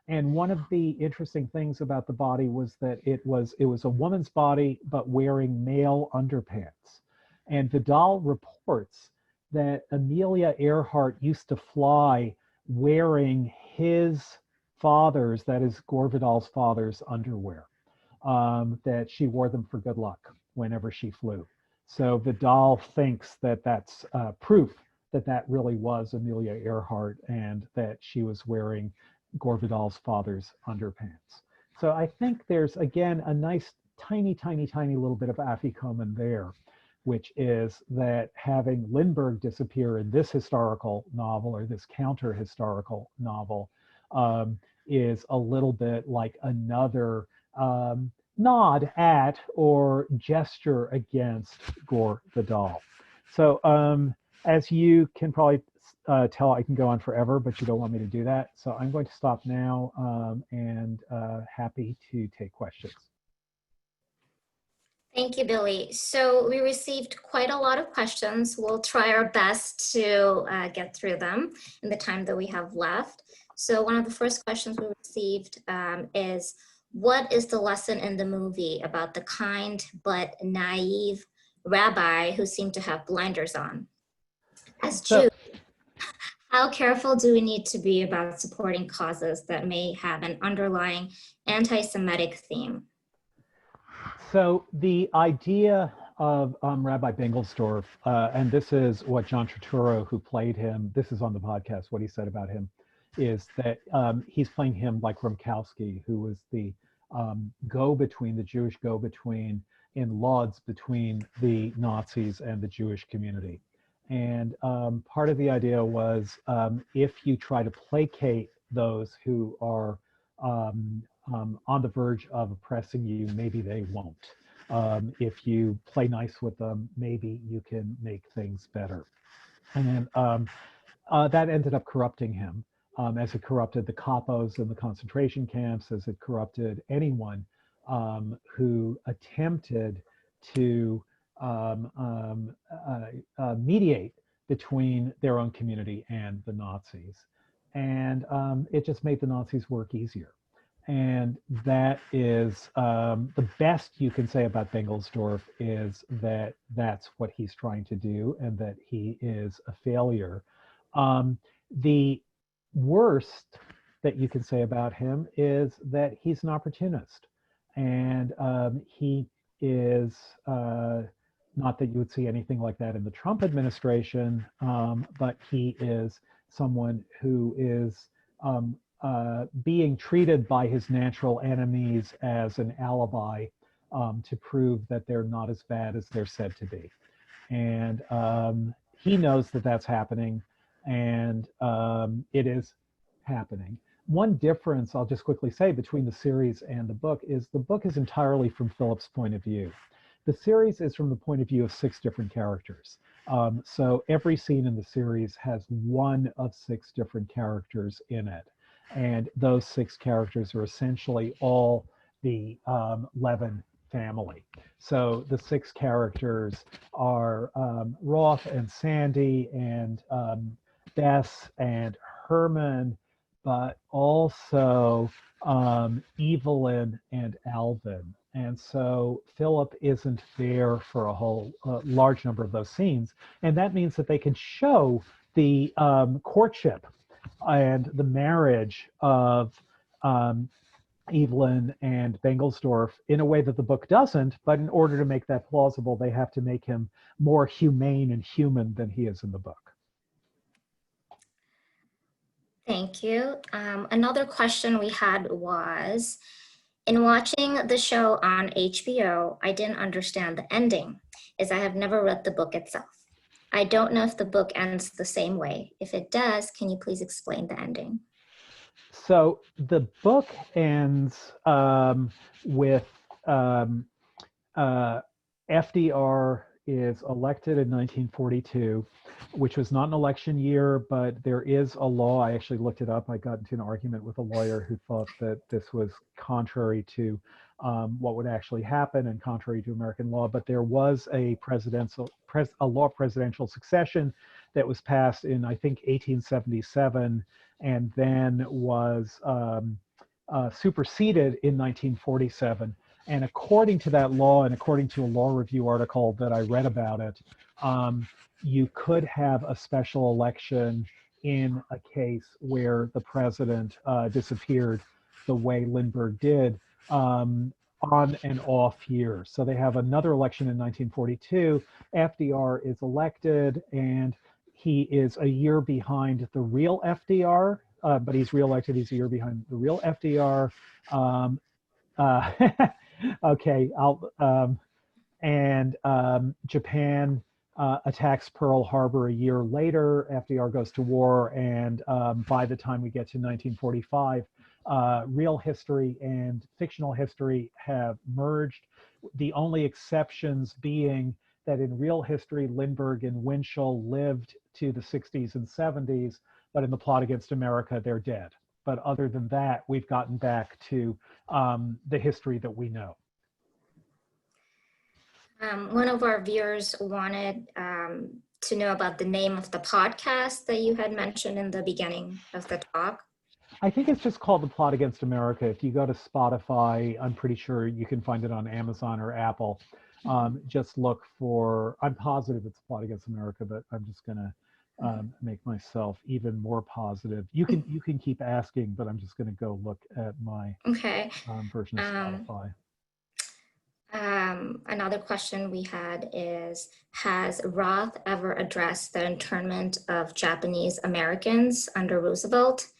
And one of the interesting things about the body was that it was a woman's body, but wearing male underpants. And Vidal reports that Amelia Earhart used to fly wearing his father's, that is Gore Vidal's father's, underwear, that she wore them for good luck whenever she flew. So Vidal thinks that that's proof that that really was Amelia Earhart and that she was wearing Gore Vidal's father's underpants. So I think there's, again, a nice tiny, tiny, tiny little bit of afikoman there, which is that having Lindbergh disappear in this historical novel, or this counter-historical novel, is a little bit like another nod at or gesture against Gore Vidal. So as you can probably tell, I can go on forever, but you don't want me to do that. So I'm going to stop now and happy to take questions. Thank you, Billy. So we received quite a lot of questions. We'll try our best to get through them in the time that we have left. So one of the first questions we received is, what is the lesson in the movie about the kind but naive rabbi who seemed to have blinders on? As So, Jews, how careful do we need to be about supporting causes that may have an underlying anti-Semitic theme? so the idea of Rabbi Bingelsdorf, and this is what John Turturro, who played him, this is on the podcast, what he said about him, is that he's playing him like Rumkowski, who was the go-between, the Jewish go-between in Lodz between the Nazis and the Jewish community. And part of the idea was if you try to placate those who are on the verge of oppressing you, maybe they won't. If you play nice with them, maybe you can make things better. And that ended up corrupting him, as it corrupted the capos in the concentration camps, as it corrupted anyone who attempted to mediate between their own community and the Nazis. And it just made the Nazis work easier. And that is the best you can say about Bingelsdorf, is that that's what he's trying to do and that he is a failure. The worst that you can say about him is that he's an opportunist. And he is, not that you would see anything like that in the Trump administration, but he is someone who is being treated by his natural enemies as an alibi to prove that they're not as bad as they're said to be. And he knows that that's happening, and it is happening. One difference I'll just quickly say between the series and the book is the book is entirely from Philip's point of view. The series is from the point of view of 6 different characters. So every scene in the series has one of 6 different characters in it. And those 6 characters are essentially all the Levin family. So the 6 characters are Roth and Sandy and Bess and Herman, but also Evelyn and Alvin. And so Philip isn't there for a whole large number of those scenes. And that means that they can show the courtship and the marriage of Evelyn and Bingelsdorf in a way that the book doesn't. But in order to make that plausible, they have to make him more humane and human than he is in the book. Thank you. Another question we had was, in watching the show on HBO, I didn't understand the ending, as I have never read the book itself. I don't know if the book ends the same way. If it does, can you please explain the ending? So the book ends with FDR is elected in 1942, which was not an election year, but there is a law. I actually looked it up. I got into an argument with a lawyer who thought that this was contrary to what would actually happen and contrary to American law. But there was a law of presidential succession that was passed in, I think, 1877, and then was superseded in 1947. And according to that law, and according to a law review article that I read about it, you could have a special election in a case where the president disappeared the way Lindbergh did on and off years. So they have another election in 1942. FDR is elected, and he is a year behind the real FDR, but he's reelected. He's a year behind the real FDR. Okay, Japan attacks Pearl Harbor a year later. FDR goes to war, and by the time we get to 1945, real history and fictional history have merged. The only exceptions being that in real history, Lindbergh and Winchell lived to the 60s and 70s, but in the plot against America, they're dead. But other than that, we've gotten back to the history that we know. One of our viewers wanted to know about the name of the podcast that you had mentioned in the beginning of the talk. I think it's just called The Plot Against America. If you go to Spotify, I'm pretty sure you can find it on Amazon or Apple. Just look for, I'm positive it's Plot Against America, but I'm just gonna make myself even more positive. You can keep asking, but I'm just gonna go look at my Okay. version of Spotify. Another question we had is, has Roth ever addressed the internment of Japanese Americans under Roosevelt?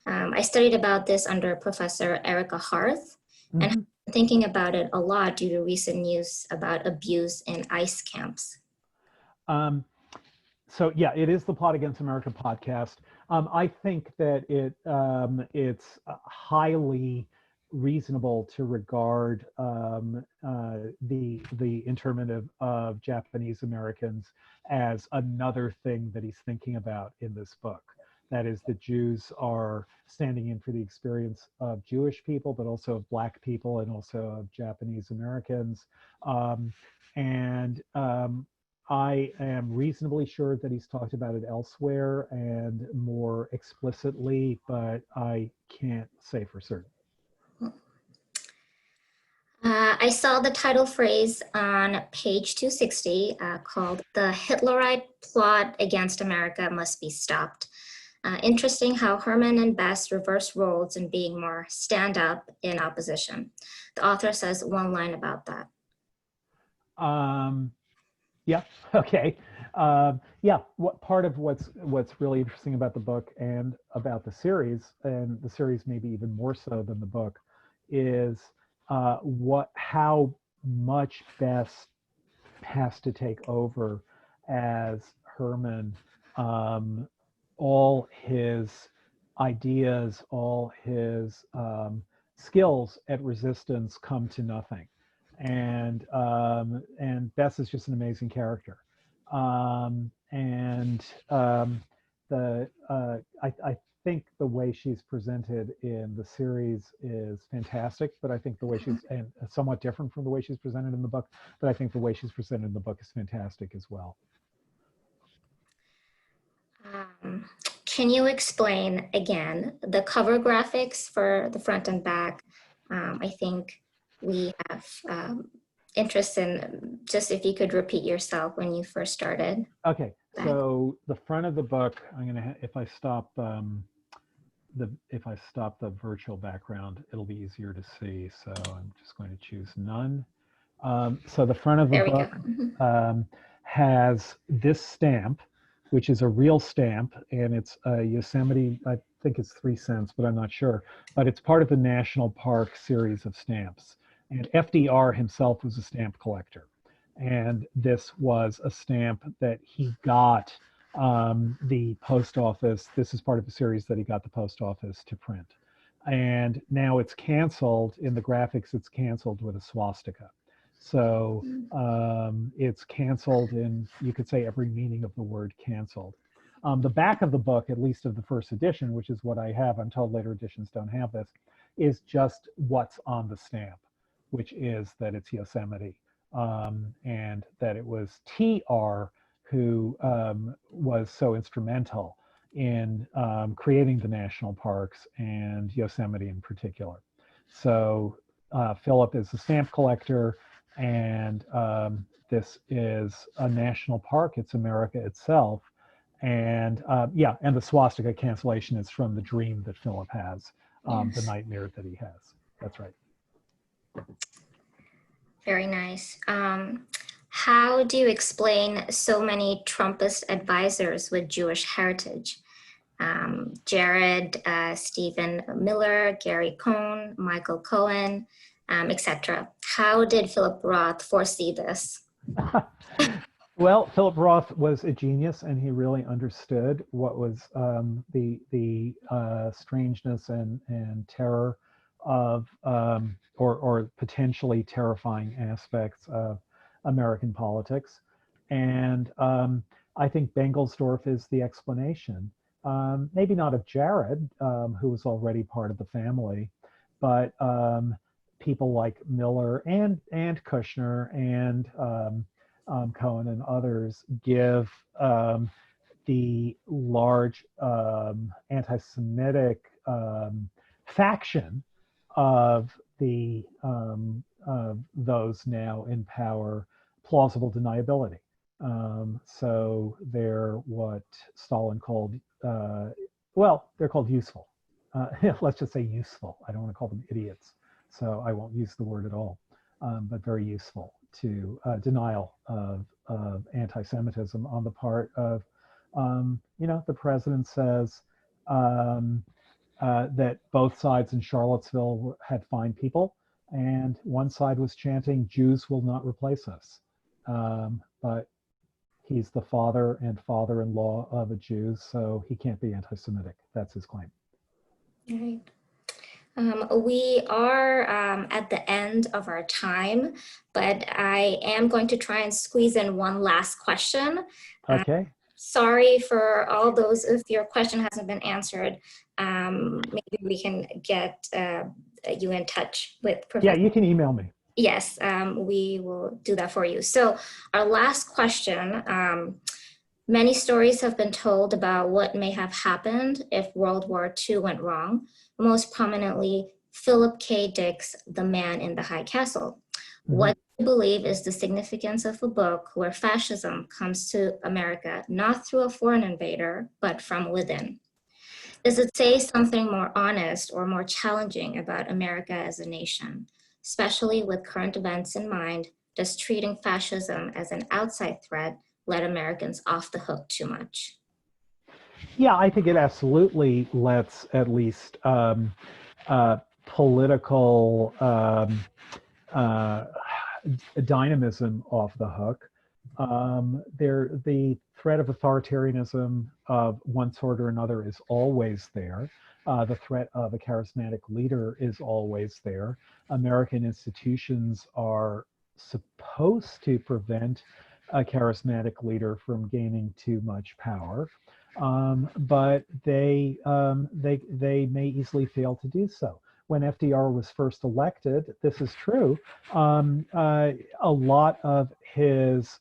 I studied about this under Professor Erica Harth, and Mhm. I'm thinking about it a lot due to recent news about abuse in ICE camps. Um, so yeah, it is the Plot Against America podcast. I think that it's highly reasonable to regard the internment of Japanese Americans as another thing that he's thinking about in this book. That is, the Jews are standing in for the experience of Jewish people, but also of Black people and also of Japanese Americans. And I am reasonably sure that he's talked about it elsewhere and more explicitly, but I can't say for certain. I saw the title phrase on page 260 called "The Hitlerite Plot Against America Must Be Stopped." Interesting how Herman and Bess reverse roles in being more stand-up in opposition. The author says one line about that. Yeah. Okay. Yeah. What part of what's really interesting about the book and about the series, and the series maybe even more so than the book, is how much Bess has to take over as Herman. All his ideas, all his skills at resistance come to nothing, and Bess is just an amazing character. And I think the way she's presented in the series is fantastic, but I think the way she's, and somewhat different from the way she's presented in the book, but I think the way she's presented in the book is fantastic as well. Can you explain again the cover graphics for the front and back? I think we have interest in, just if you could repeat yourself when you first started. Okay, so the front of the book, I'm gonna, if I stop the virtual background, it'll be easier to see. So I'm just going to choose none. So the front of the book has this stamp, which is a real stamp, and it's a Yosemite, I think it's 3 cents, but I'm not sure. But it's part of the National Park series of stamps. And FDR himself was a stamp collector. And this was a stamp that he got the post office. This is part of a series that he got the post office to print. And now it's canceled. In the graphics, it's canceled with a swastika. So it's canceled in, you could say, every meaning of the word canceled. The back of the book, at least of the first edition, which is what I have, I'm told later editions don't have this, is just what's on the stamp, which is that it's Yosemite, and that it was TR who was so instrumental in creating the national parks and Yosemite in particular. So Philip is a stamp collector, and this is a national park. It's America itself. And yeah, and the swastika cancellation is from the dream that Philip has, the nightmare that he has. That's right. Very nice. How do you explain so many Trumpist advisors with Jewish heritage? Jared, Stephen Miller, Gary Cohn, Michael Cohen, etc. How did Philip Roth foresee this? Well, Philip Roth was a genius, and he really understood what was the strangeness and terror of, or potentially terrifying aspects of American politics. And I think Bengelsdorf is the explanation. Maybe not of Jared, who was already part of the family, but people like Miller and Kushner and Cohen and others give the large anti-Semitic faction of those now in power plausible deniability. So they're what Stalin called, well, they're called useful. Let's just say useful. I don't want to call them idiots, so I won't use the word at all, but very useful to denial of anti-Semitism on the part of, the president says that both sides in Charlottesville had fine people, and one side was chanting, "Jews will not replace us." But he's the father and father-in-law of a Jew, so he can't be anti-Semitic. That's his claim. All right. We are at the end of our time, but I am going to try and squeeze in one last question. Okay. Sorry for all those if your question hasn't been answered. Maybe we can get you in touch with Professor. Yeah, you can email me. Yes, we will do that for you. So our last question, many stories have been told about what may have happened if World War II went wrong, most prominently Philip K. Dick's The Man in the High Castle. Mm-hmm. What do you believe is the significance of a book where fascism comes to America, not through a foreign invader, but from within? Does it say something more honest or more challenging about America as a nation? Especially with current events in mind, does treating fascism as an outside threat let Americans off the hook too much? Yeah, I think it absolutely lets at least political dynamism off the hook. The threat of authoritarianism of one sort or another is always there. The threat of a charismatic leader is always there. American institutions are supposed to prevent a charismatic leader from gaining too much power, but they may easily fail to do so. When FDR was first elected, this is true, a lot of his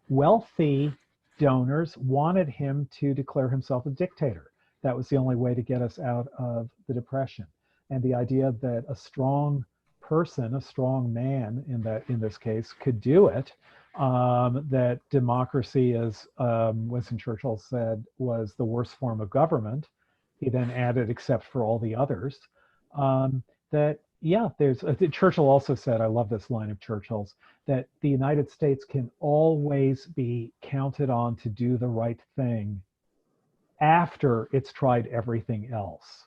wealthy donors wanted him to declare himself a dictator. That was the only way to get us out of the Depression. And the idea that a strong person, a strong man in this case, could do it, that democracy, as Winston Churchill said, was the worst form of government. He then added, except for all the others. Churchill also said, I love this line of Churchill's, that the United States can always be counted on to do the right thing after it's tried everything else.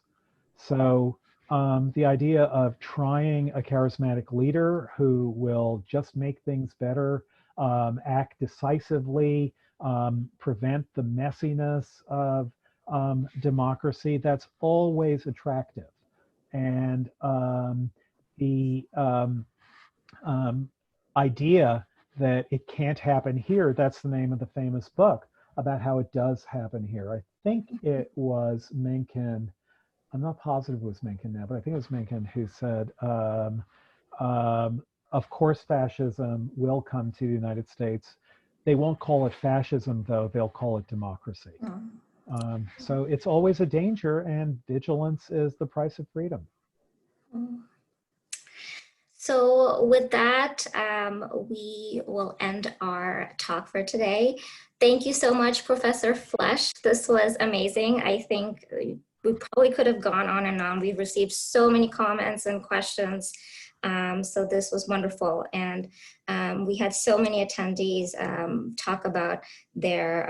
So the idea of trying a charismatic leader who will just make things better, act decisively, prevent the messiness of democracy, that's always attractive. And the idea that it can't happen here, that's the name of the famous book about how it does happen here. I think it was Mencken, I'm not positive it was Mencken now, but I think it was Mencken who said, of course fascism will come to the United States. They won't call it fascism though, they'll call it democracy. So it's always a danger, and vigilance is the price of freedom. So with that, we will end our talk for today. Thank you so much, Professor Flesch. This was amazing. I think we probably could have gone on and on. We've received so many comments and questions. So this was wonderful. And we had so many attendees talk about their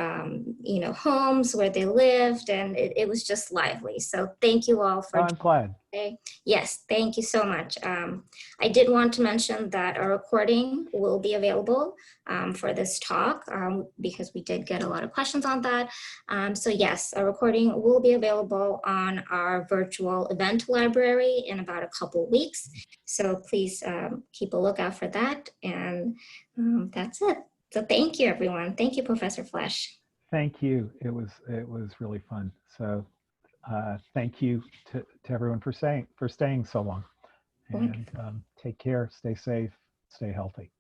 homes, where they lived, and it was just lively. So thank you all for I'm glad. Today. Yes, thank you so much. I did want to mention that a recording will be available for this talk because we did get a lot of questions on that. So yes, a recording will be available on our virtual event library in about a couple weeks. So please keep a lookout for that. And that's it. So thank you, everyone. Thank you, Professor Flesch. Thank you. It was really fun. So thank you to everyone for staying so long. And take care, stay safe, stay healthy.